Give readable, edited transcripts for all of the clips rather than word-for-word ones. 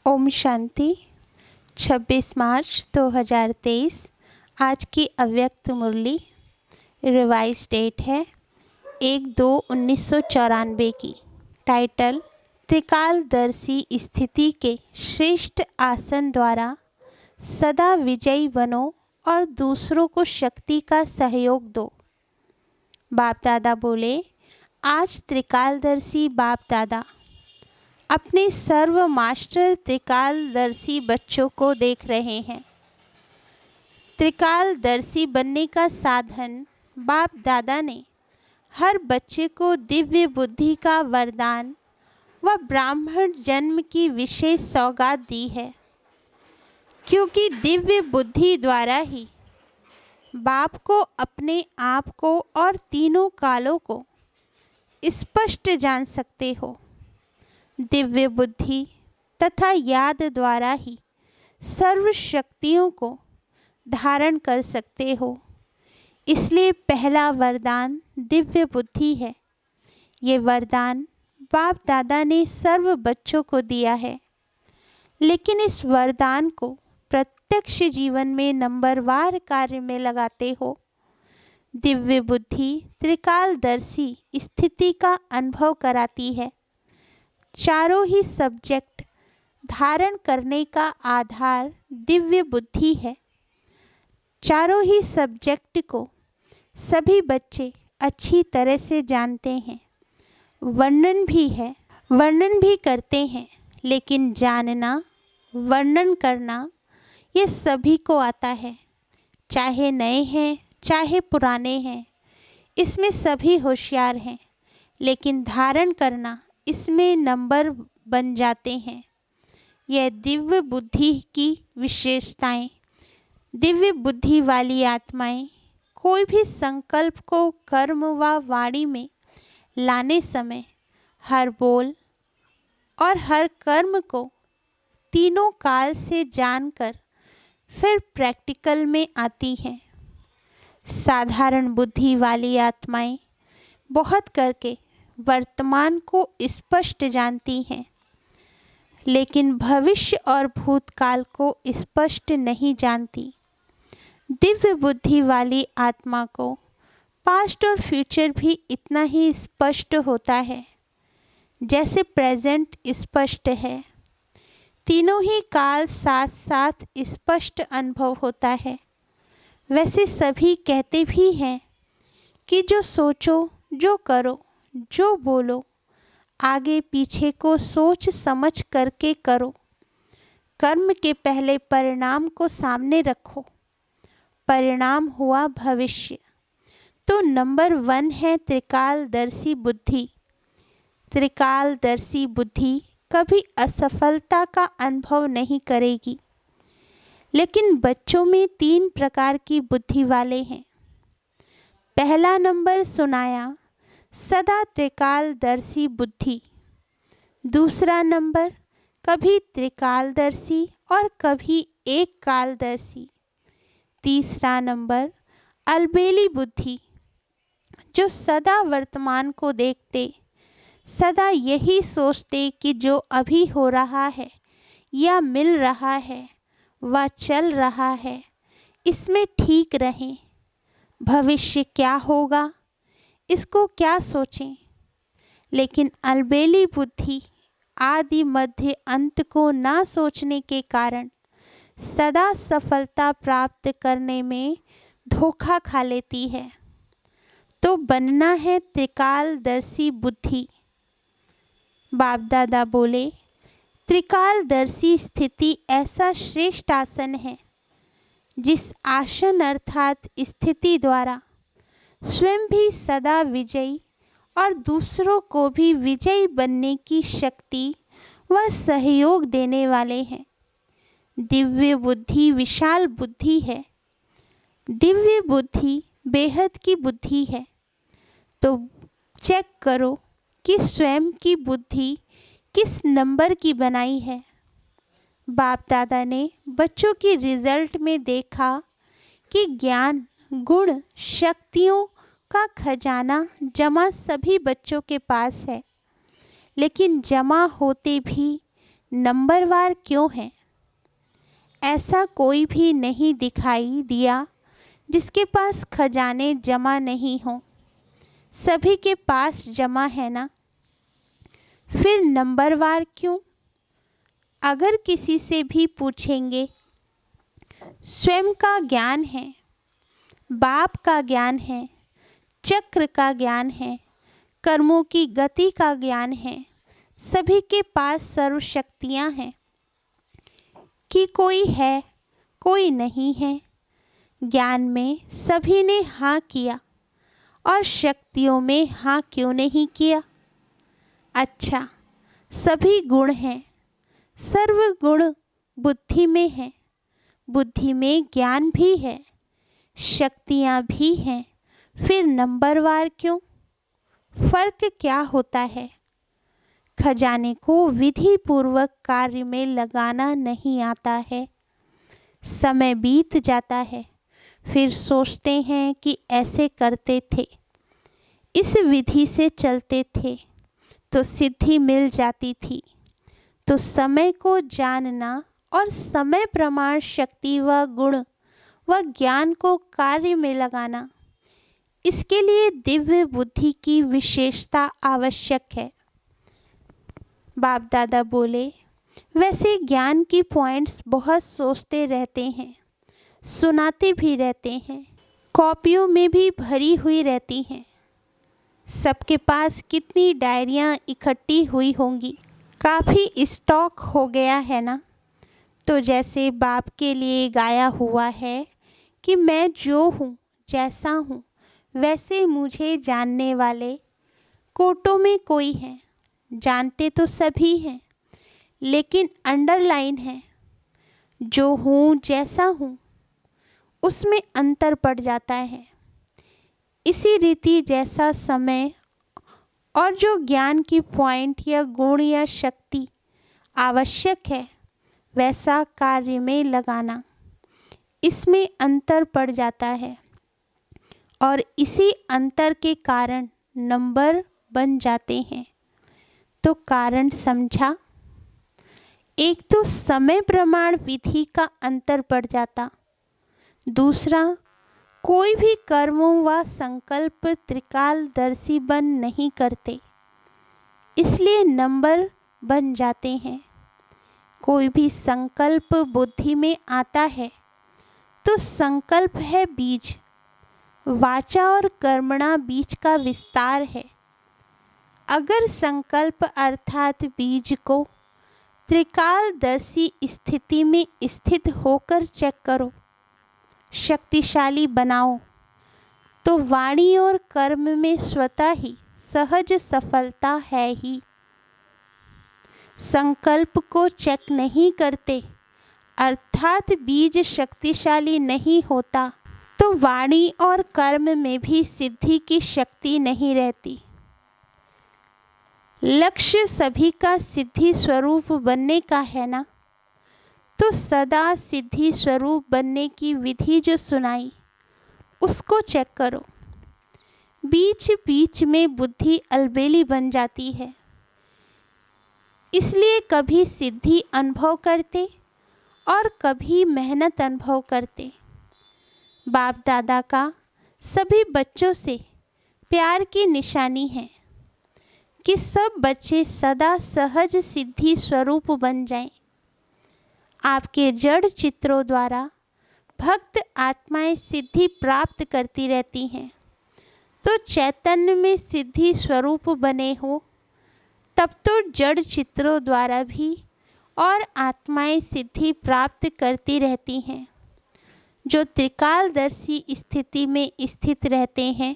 ओम शांति। 26 मार्च 2023 आज की अव्यक्त मुरली रिवाइज डेट है 1/2/1994 की। टाइटल: त्रिकालदर्शी स्थिति के श्रेष्ठ आसन द्वारा सदा विजयी बनो और दूसरों को शक्ति का सहयोग दो। बाप दादा बोले, आज त्रिकालदर्शी बाप दादा अपने सर्व मास्टर त्रिकालदर्शी बच्चों को देख रहे हैं। त्रिकालदर्शी बनने का साधन बाप दादा ने हर बच्चे को दिव्य बुद्धि का वरदान व ब्राह्मण जन्म की विशेष सौगात दी है, क्योंकि दिव्य बुद्धि द्वारा ही बाप को अपने आप को और तीनों कालों को स्पष्ट जान सकते हो। दिव्य बुद्धि तथा याद द्वारा ही सर्व शक्तियों को धारण कर सकते हो। इसलिए पहला वरदान दिव्य बुद्धि है। ये वरदान बाप दादा ने सर्व बच्चों को दिया है, लेकिन इस वरदान को प्रत्यक्ष जीवन में नंबरवार कार्य में लगाते हो। दिव्य बुद्धि त्रिकालदर्शी स्थिति का अनुभव कराती है। चारों ही सब्जेक्ट धारण करने का आधार दिव्य बुद्धि है। चारों ही सब्जेक्ट को सभी बच्चे अच्छी तरह से जानते हैं, वर्णन भी करते हैं, लेकिन जानना, वर्णन करना ये सभी को आता है, चाहे नए हैं चाहे पुराने हैं। इसमें सभी होशियार हैं, लेकिन धारण करना इसमें नंबर बन जाते हैं। यह दिव्य बुद्धि की विशेषताएं। दिव्य बुद्धि वाली आत्माएं कोई भी संकल्प को कर्म व वाणी में लाने समय हर बोल और हर कर्म को तीनों काल से जानकर फिर प्रैक्टिकल में आती हैं। साधारण बुद्धि वाली आत्माएं बहुत करके वर्तमान को स्पष्ट जानती हैं, लेकिन भविष्य और भूतकाल को स्पष्ट नहीं जानती। दिव्य बुद्धि वाली आत्मा को पास्ट और फ्यूचर भी इतना ही स्पष्ट होता है जैसे प्रेजेंट स्पष्ट है। तीनों ही काल साथ साथ स्पष्ट अनुभव होता है। वैसे सभी कहते भी हैं कि जो सोचो, जो करो, जो बोलो, आगे पीछे को सोच समझ करके करो। कर्म के पहले परिणाम को सामने रखो। परिणाम हुआ भविष्य। तो नंबर 1 है त्रिकालदर्शी बुद्धि। त्रिकालदर्शी बुद्धि कभी असफलता का अनुभव नहीं करेगी। लेकिन बच्चों में 3 प्रकार की बुद्धि वाले हैं। पहला नंबर सुनाया, सदा त्रिकालदर्शी बुद्धि। दूसरा नंबर कभी त्रिकालदर्शी और कभी एक कालदर्शी। तीसरा नंबर अलबेली बुद्धि, जो सदा वर्तमान को देखते, सदा यही सोचते कि जो अभी हो रहा है या मिल रहा है व चल रहा है, इसमें ठीक रहें। भविष्य क्या होगा इसको क्या सोचें। लेकिन अलबेली बुद्धि आदि मध्य अंत को ना सोचने के कारण सदा सफलता प्राप्त करने में धोखा खा लेती है। तो बनना है त्रिकालदर्शी बुद्धि। बाप दादा बोले, त्रिकालदर्शी स्थिति ऐसा श्रेष्ठ आसन है जिस आसन अर्थात स्थिति द्वारा स्वयं भी सदा विजयी और दूसरों को भी विजयी बनने की शक्ति व सहयोग देने वाले हैं। दिव्य बुद्धि विशाल बुद्धि है। दिव्य बुद्धि बेहद की बुद्धि है। तो चेक करो कि स्वयं की बुद्धि किस नंबर की बनाई है। बाप दादा ने बच्चों की रिजल्ट में देखा कि ज्ञान, गुण, शक्तियों का खजाना जमा सभी बच्चों के पास है, लेकिन जमा होते भी नंबरवार क्यों है? ऐसा कोई भी नहीं दिखाई दिया जिसके पास खजाने जमा नहीं हो। सभी के पास जमा है ना। फिर नंबरवार क्यों? अगर किसी से भी पूछेंगे, स्वयं का ज्ञान है, बाप का ज्ञान है, चक्र का ज्ञान है, कर्मों की गति का ज्ञान है, सभी के पास सर्वशक्तियाँ हैं, कि कोई है कोई नहीं है। ज्ञान में सभी ने हाँ किया और शक्तियों में हाँ क्यों नहीं किया? अच्छा, सभी गुण हैं, सर्व गुण बुद्धि में है, बुद्धि में ज्ञान भी है, शक्तियाँ भी हैं, फिर नंबरवार क्यों? फर्क क्या होता है? खजाने को विधि पूर्वक कार्य में लगाना नहीं आता है। समय बीत जाता है, फिर सोचते हैं कि ऐसे करते थे, इस विधि से चलते थे तो सिद्धि मिल जाती थी। तो समय को जानना और समय प्रमाण शक्ति व गुण व ज्ञान को कार्य में लगाना, इसके लिए दिव्य बुद्धि की विशेषता आवश्यक है। बाप दादा बोले, वैसे ज्ञान की पॉइंट्स बहुत सोचते रहते हैं, सुनाते भी रहते हैं, कॉपियों में भी भरी हुई रहती हैं। सबके पास कितनी डायरियाँ इकट्ठी हुई होंगी, काफ़ी स्टॉक हो गया है ना। तो जैसे बाप के लिए गाया हुआ है कि मैं जो हूँ जैसा हूँ वैसे मुझे जानने वाले कोटों में कोई है। जानते तो सभी हैं, लेकिन अंडरलाइन है, जो हूँ जैसा हूँ उसमें अंतर पड़ जाता है। इसी रीति जैसा समय और जो ज्ञान की पॉइंट या गुण या शक्ति आवश्यक है वैसा कार्य में लगाना, इसमें अंतर पड़ जाता है और इसी अंतर के कारण नंबर बन जाते हैं। तो कारण समझा? एक तो समय प्रमाण विधि का अंतर पड़ जाता, दूसरा कोई भी कर्मों व संकल्प त्रिकालदर्शी बन नहीं करते, इसलिए नंबर बन जाते हैं। कोई भी संकल्प बुद्धि में आता है तो संकल्प है बीज, वाचा और कर्मणा बीज का विस्तार है। अगर संकल्प अर्थात बीज को त्रिकालदर्शी स्थिति में स्थित होकर चेक करो, शक्तिशाली बनाओ, तो वाणी और कर्म में स्वतः ही सहज सफलता है ही। संकल्प को चेक नहीं करते अर्थात बीज शक्तिशाली नहीं होता, तो वाणी और कर्म में भी सिद्धि की शक्ति नहीं रहती। लक्ष्य सभी का सिद्धि स्वरूप बनने का है ना, तो सदा सिद्धि स्वरूप बनने की विधि जो सुनाई उसको चेक करो। बीच बीच में बुद्धि अलबेली बन जाती है, इसलिए कभी सिद्धि अनुभव करते और कभी मेहनत अनुभव करते। बाप दादा का सभी बच्चों से प्यार की निशानी है कि सब बच्चे सदा सहज सिद्धि स्वरूप बन जाएं। आपके जड़ चित्रों द्वारा भक्त आत्माएं सिद्धि प्राप्त करती रहती हैं, तो चैतन्य में सिद्धि स्वरूप बने हो तब तो जड़ चित्रों द्वारा भी और आत्माएं सिद्धि प्राप्त करती रहती हैं। जो त्रिकालदर्शी स्थिति में स्थित रहते हैं,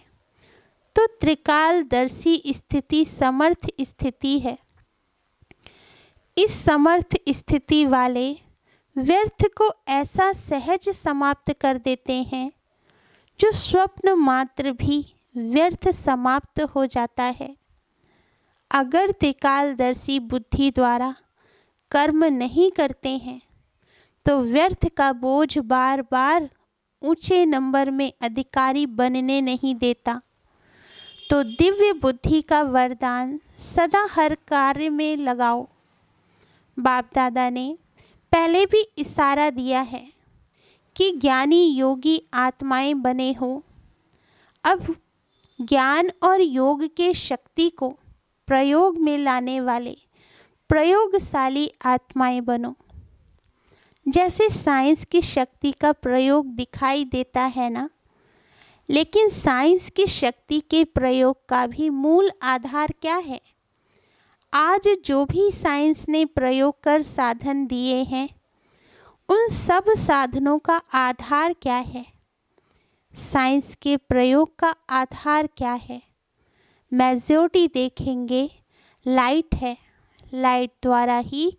तो त्रिकालदर्शी स्थिति समर्थ स्थिति है। इस समर्थ स्थिति वाले व्यर्थ को ऐसा सहज समाप्त कर देते हैं जो स्वप्न मात्र भी व्यर्थ समाप्त हो जाता है। अगर त्रिकालदर्शी बुद्धि द्वारा कर्म नहीं करते हैं तो व्यर्थ का बोझ बार बार ऊंचे नंबर में अधिकारी बनने नहीं देता। तो दिव्य बुद्धि का वरदान सदा हर कार्य में लगाओ, बाप दादा ने पहले भी इशारा दिया है कि ज्ञानी योगी आत्माएं बने हो। अब ज्ञान और योग के शक्ति को प्रयोग में लाने वाले प्रयोगशाली आत्माएं बनो। जैसे साइंस की शक्ति का प्रयोग दिखाई देता है ना, लेकिन साइंस की शक्ति के प्रयोग का भी मूल आधार क्या है? आज जो भी साइंस ने प्रयोग कर साधन दिए हैं, उन सब साधनों का आधार क्या है? साइंस के प्रयोग का आधार क्या है? मेजॉरिटी देखेंगे लाइट है। लाइट द्वारा ही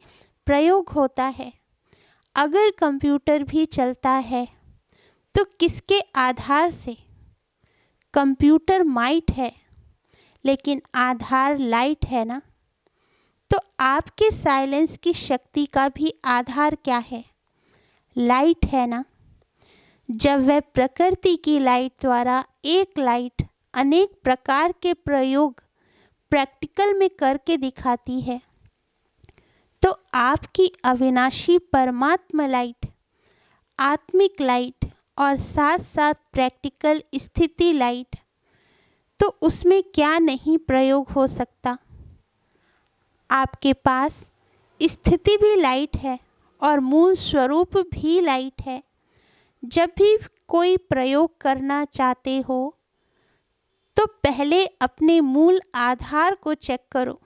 प्रयोग होता है। अगर कंप्यूटर भी चलता है तो किसके आधार से? कंप्यूटर माइट है, लेकिन आधार लाइट है ना। तो आपके साइलेंस की शक्ति का भी आधार क्या है? लाइट है ना। जब वह प्रकृति की लाइट द्वारा एक लाइट अनेक प्रकार के प्रयोग प्रैक्टिकल में करके दिखाती है, तो आपकी अविनाशी परमात्मा लाइट, आत्मिक लाइट और साथ साथ प्रैक्टिकल स्थिति लाइट, तो उसमें क्या नहीं प्रयोग हो सकता? आपके पास स्थिति भी लाइट है और मूल स्वरूप भी लाइट है। जब भी कोई प्रयोग करना चाहते हो तो पहले अपने मूल आधार को चेक करो।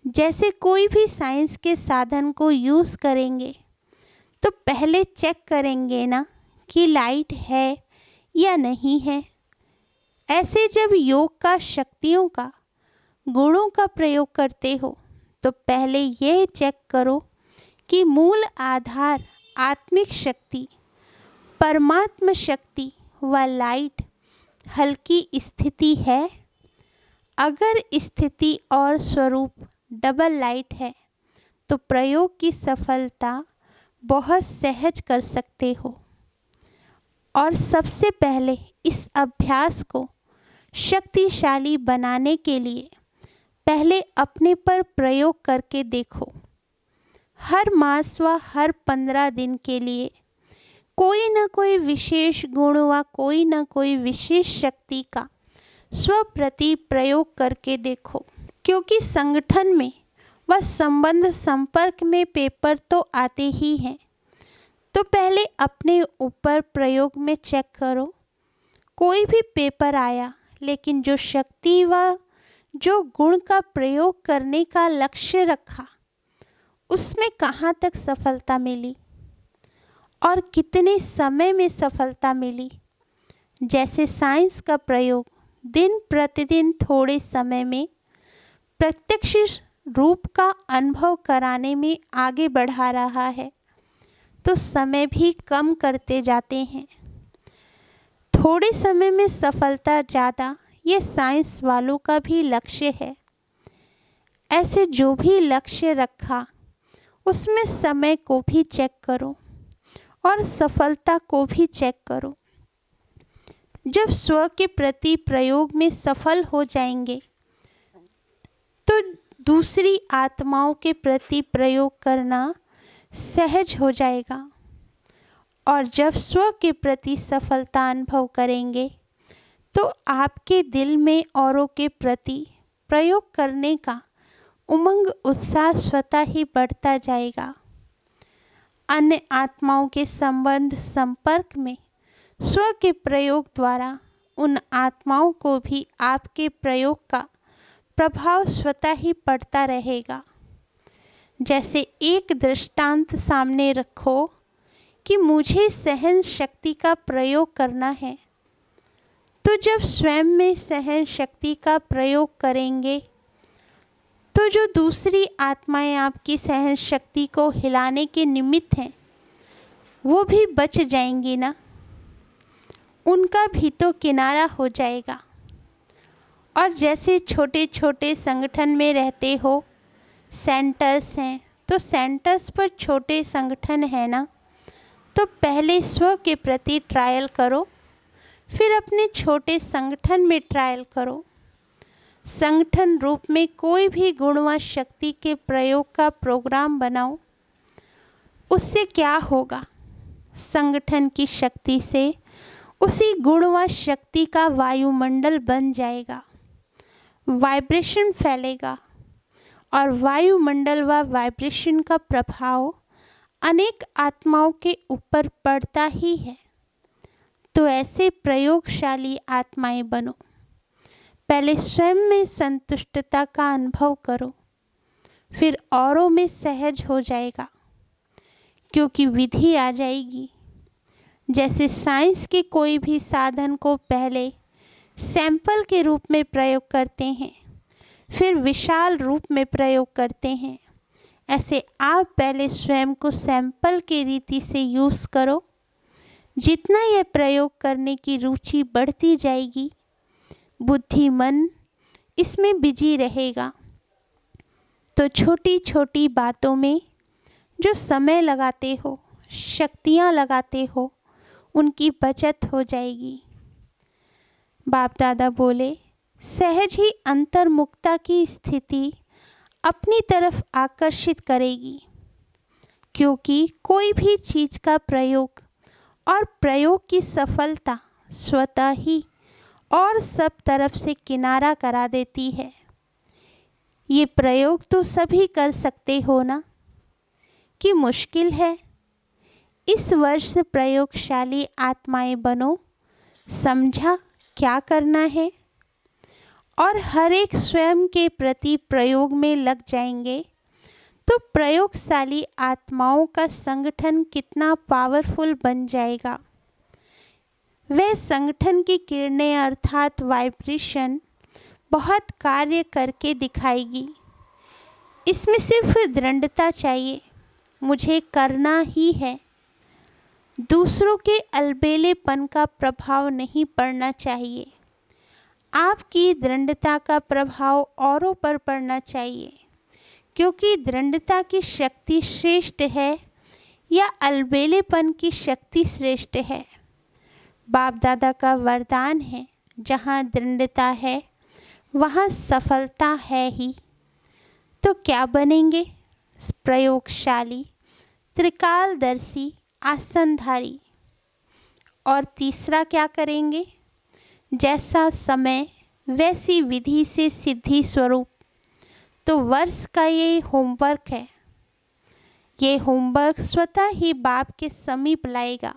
जैसे कोई भी साइंस के साधन को यूज़ करेंगे तो पहले चेक करेंगे ना कि लाइट है या नहीं है। ऐसे जब योग का शक्तियों का गुणों का प्रयोग करते हो तो पहले यह चेक करो कि मूल आधार आत्मिक शक्ति, परमात्मा शक्ति व लाइट हल्की स्थिति है। अगर स्थिति और स्वरूप डबल लाइट है तो प्रयोग की सफलता बहुत सहज कर सकते हो। और सबसे पहले इस अभ्यास को शक्तिशाली बनाने के लिए पहले अपने पर प्रयोग करके देखो। हर मास व हर 15 दिन के लिए कोई न कोई विशेष गुण व कोई न कोई विशेष शक्ति का स्वप्रति प्रयोग करके देखो। क्योंकि संगठन में व संबंध संपर्क में पेपर तो आते ही हैं, तो पहले अपने ऊपर प्रयोग में चेक करो। कोई भी पेपर आया, लेकिन जो शक्ति व जो गुण का प्रयोग करने का लक्ष्य रखा, उसमें कहाँ तक सफलता मिली और कितने समय में सफलता मिली। जैसे साइंस का प्रयोग दिन प्रतिदिन थोड़े समय में प्रत्यक्ष रूप का अनुभव कराने में आगे बढ़ा रहा है, तो समय भी कम करते जाते हैं। थोड़े समय में सफलता ज़्यादा, ये साइंस वालों का भी लक्ष्य है। ऐसे जो भी लक्ष्य रखा उसमें समय को भी चेक करो और सफलता को भी चेक करो। जब स्व के प्रति प्रयोग में सफल हो जाएंगे तो दूसरी आत्माओं के प्रति प्रयोग करना सहज हो जाएगा। और जब स्व के प्रति सफलता अनुभव करेंगे तो आपके दिल में औरों के प्रति प्रयोग करने का उमंग उत्साह स्वतः ही बढ़ता जाएगा। अन्य आत्माओं के संबंध संपर्क में स्व के प्रयोग द्वारा उन आत्माओं को भी आपके प्रयोग का प्रभाव स्वतः ही पड़ता रहेगा। जैसे एक दृष्टांत सामने रखो कि मुझे सहन शक्ति का प्रयोग करना है, तो जब स्वयं में सहन शक्ति का प्रयोग करेंगे तो जो दूसरी आत्माएं आपकी सहन शक्ति को हिलाने के निमित्त हैं, वो भी बच जाएंगी ना। उनका भी तो किनारा हो जाएगा। और जैसे छोटे छोटे संगठन में रहते हो, सेंटर्स हैं, तो सेंटर्स पर छोटे संगठन है ना, तो पहले स्व के प्रति ट्रायल करो, फिर अपने छोटे संगठन में ट्रायल करो। संगठन रूप में कोई भी गुण व शक्ति के प्रयोग का प्रोग्राम बनाओ। उससे क्या होगा? संगठन की शक्ति से उसी गुण व शक्ति का वायुमंडल बन जाएगा, वाइब्रेशन फैलेगा और वायुमंडल व वाइब्रेशन का प्रभाव अनेक आत्माओं के ऊपर पड़ता ही है। तो ऐसे प्रयोगशाली आत्माएं बनो। पहले स्वयं में संतुष्टता का अनुभव करो, फिर औरों में सहज हो जाएगा, क्योंकि विधि आ जाएगी। जैसे साइंस के कोई भी साधन को पहले सैंपल के रूप में प्रयोग करते हैं, फिर विशाल रूप में प्रयोग करते हैं, ऐसे आप पहले स्वयं को सैंपल की रीति से यूज़ करो। जितना यह प्रयोग करने की रुचि बढ़ती जाएगी, बुद्धि मन इसमें बिजी रहेगा, तो छोटी छोटी बातों में जो समय लगाते हो, शक्तियाँ लगाते हो, उनकी बचत हो जाएगी। बाप दादा बोले, सहज ही अंतर्मुखता की स्थिति अपनी तरफ आकर्षित करेगी, क्योंकि कोई भी चीज़ का प्रयोग और प्रयोग की सफलता स्वतः ही और सब तरफ से किनारा करा देती है। ये प्रयोग तो सभी कर सकते हो ना, कि मुश्किल है? इस वर्ष प्रयोगशाली आत्माएं बनो। समझा क्या करना है? और हर एक स्वयं के प्रति प्रयोग में लग जाएंगे तो प्रयोगशाली आत्माओं का संगठन कितना पावरफुल बन जाएगा। वह संगठन की किरणें अर्थात वाइब्रेशन बहुत कार्य करके दिखाएगी। इसमें सिर्फ दृढ़ता चाहिए, मुझे करना ही है। दूसरों के अलबेलेपन का प्रभाव नहीं पड़ना चाहिए। आपकी दृढ़ता का प्रभाव औरों पर पड़ना चाहिए, क्योंकि दृढ़ता की शक्ति श्रेष्ठ है या अलबेलेपन की शक्ति श्रेष्ठ है? बाप दादा का वरदान है, जहाँ दृढ़ता है वहाँ सफलता है ही। तो क्या बनेंगे? प्रयोगशाली, त्रिकालदर्शी, आसनधारी। और तीसरा क्या करेंगे? जैसा समय वैसी विधि से सिद्धि स्वरूप। तो वर्ष का ये होमवर्क है। ये होमवर्क स्वतः ही बाप के समीप लाएगा।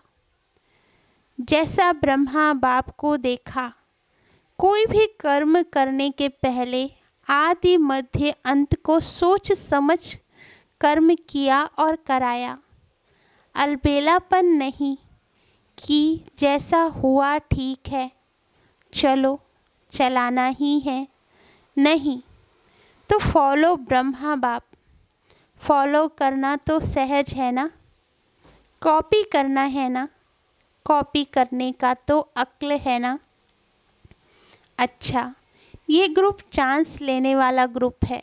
जैसा ब्रह्मा बाप को देखा, कोई भी कर्म करने के पहले आदि मध्य अंत को सोच समझ कर्म किया और कराया। अलबेलापन नहीं कि जैसा हुआ ठीक है, चलो चलाना ही है। नहीं, तो फॉलो ब्रह्मा बाप। फॉलो करना तो सहज है ना, कॉपी करना है ना, कॉपी करने का तो अक्ल है ना। अच्छा, ये ग्रुप चांस लेने वाला ग्रुप है।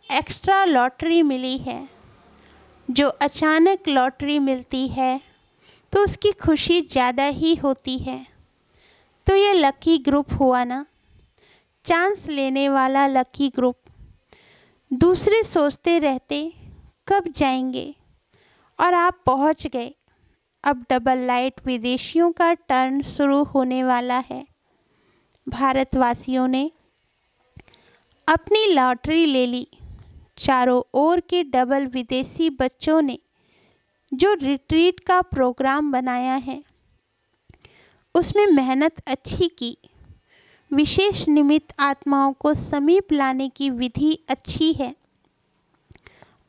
एक्स्ट्रा लॉटरी मिली है। जो अचानक लॉटरी मिलती है तो उसकी खुशी ज़्यादा ही होती है। तो ये लकी ग्रुप हुआ ना, चांस लेने वाला लकी ग्रुप। दूसरे सोचते रहते कब जाएंगे, और आप पहुंच गए। अब डबल लाइट विदेशियों का टर्न शुरू होने वाला है। भारतवासियों ने अपनी लॉटरी ले ली। चारों ओर के डबल विदेशी बच्चों ने जो रिट्रीट का प्रोग्राम बनाया है, उसमें मेहनत अच्छी की। विशेष निमित्त आत्माओं को समीप लाने की विधि अच्छी है,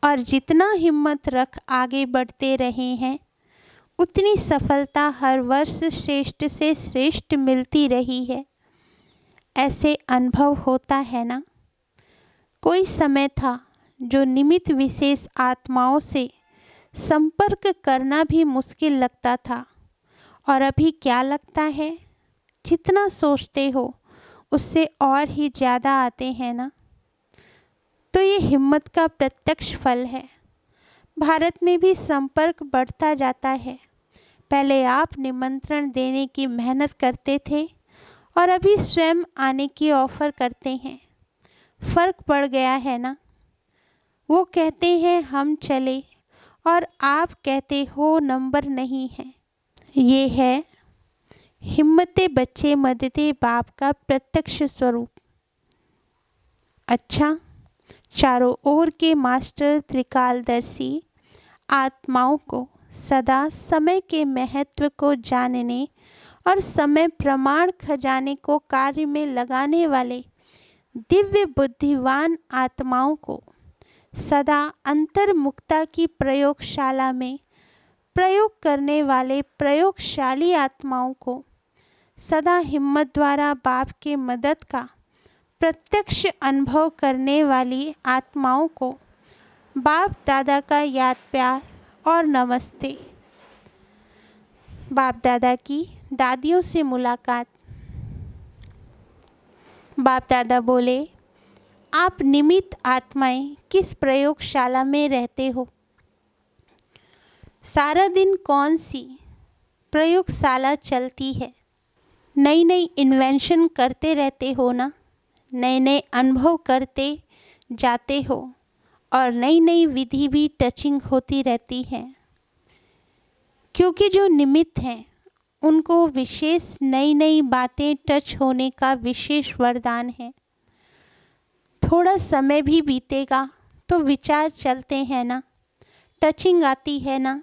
और जितना हिम्मत रख आगे बढ़ते रहे हैं, उतनी सफलता हर वर्ष श्रेष्ठ से श्रेष्ठ मिलती रही है। ऐसे अनुभव होता है ना। कोई समय था जो निमित्त विशेष आत्माओं से संपर्क करना भी मुश्किल लगता था, और अभी क्या लगता है? जितना सोचते हो उससे और ही ज़्यादा आते हैं ना। तो ये हिम्मत का प्रत्यक्ष फल है। भारत में भी संपर्क बढ़ता जाता है। पहले आप निमंत्रण देने की मेहनत करते थे, और अभी स्वयं आने की ऑफ़र करते हैं। फर्क पड़ गया है ना। वो कहते हैं हम चले और आप कहते हो नंबर नहीं है। ये है हिम्मते बच्चे मददे बाप का प्रत्यक्ष स्वरूप। अच्छा, चारों ओर के मास्टर त्रिकालदर्शी आत्माओं को सदा समय के महत्व को जानने और समय प्रमाण खजाने को कार्य में लगाने वाले दिव्य बुद्धिवान आत्माओं को सदा अंतर्मुखता की प्रयोगशाला में प्रयोग करने वाले प्रयोगशाली आत्माओं को सदा हिम्मत द्वारा बाप के मदद का प्रत्यक्ष अनुभव करने वाली आत्माओं को बाप दादा का याद प्यार और नमस्ते। बाप दादा की दादियों से मुलाकात। बाप दादा बोले, आप निमित्त आत्माएं किस प्रयोगशाला में रहते हो? सारा दिन कौन सी प्रयोगशाला चलती है? नई नई इन्वेंशन करते रहते हो ना, नए नए अनुभव करते जाते हो और नई नई विधि भी टचिंग होती रहती है, क्योंकि जो निमित्त हैं उनको विशेष नई नई बातें टच होने का विशेष वरदान है। थोड़ा समय भी बीतेगा तो विचार चलते हैं ना, टचिंग आती है ना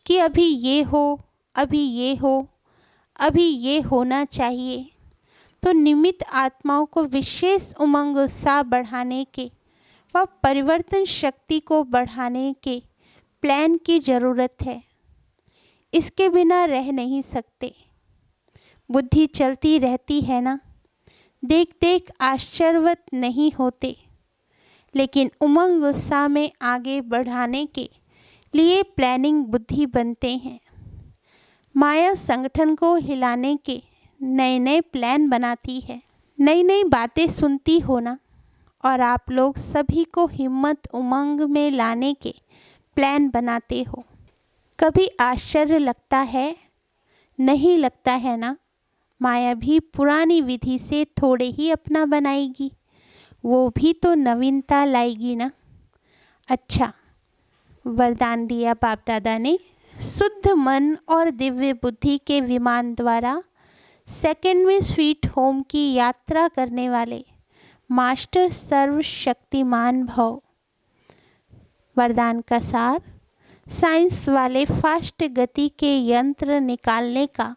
कि अभी ये हो, अभी ये हो, अभी ये होना चाहिए। तो निमित्त आत्माओं को विशेष उमंग उत्साह बढ़ाने के व परिवर्तन शक्ति को बढ़ाने के प्लान की ज़रूरत है। इसके बिना रह नहीं सकते। बुद्धि चलती रहती है ना, देख देख आश्चर्यवत नहीं होते, लेकिन उमंग उत्साह में आगे बढ़ाने के लिए प्लानिंग बुद्धि बनते हैं। माया संगठन को हिलाने के नए नए प्लान बनाती है। नई नई बातें सुनती हो ना, और आप लोग सभी को हिम्मत उमंग में लाने के प्लान बनाते हो। कभी आश्चर्य लगता है? नहीं लगता है ना। माया भी पुरानी विधि से थोड़े ही अपना बनाएगी, वो भी तो नवीनता लाएगी ना। अच्छा, वरदान दिया बाप दादा ने, शुद्ध मन और दिव्य बुद्धि के विमान द्वारा सेकंड में स्वीट होम की यात्रा करने वाले मास्टर सर्वशक्तिमान भव। वरदान का सार, साइंस वाले फास्ट गति के यंत्र निकालने का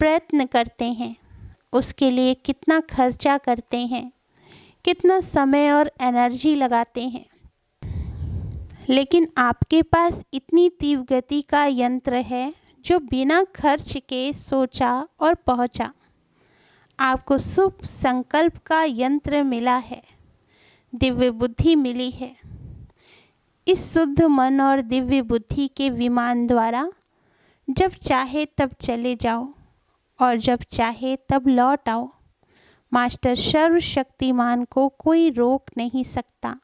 प्रयत्न करते हैं, उसके लिए कितना खर्चा करते हैं, कितना समय और एनर्जी लगाते हैं, लेकिन आपके पास इतनी तीव्र गति का यंत्र है जो बिना खर्च के सोचा और पहुंचा। आपको शुभ संकल्प का यंत्र मिला है, दिव्य बुद्धि मिली है। इस शुद्ध मन और दिव्य बुद्धि के विमान द्वारा जब चाहे तब चले जाओ और जब चाहे तब लौट आओ। मास्टर सर्वशक्तिमान को कोई रोक नहीं सकता।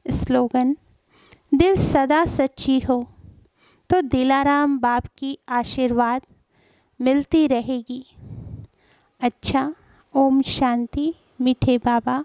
स्लोगन, दिल सदा सच्ची हो तो दिलाराम बाप की आशीर्वाद मिलती रहेगी। अच्छा, ओम शांति। मीठे बाबा।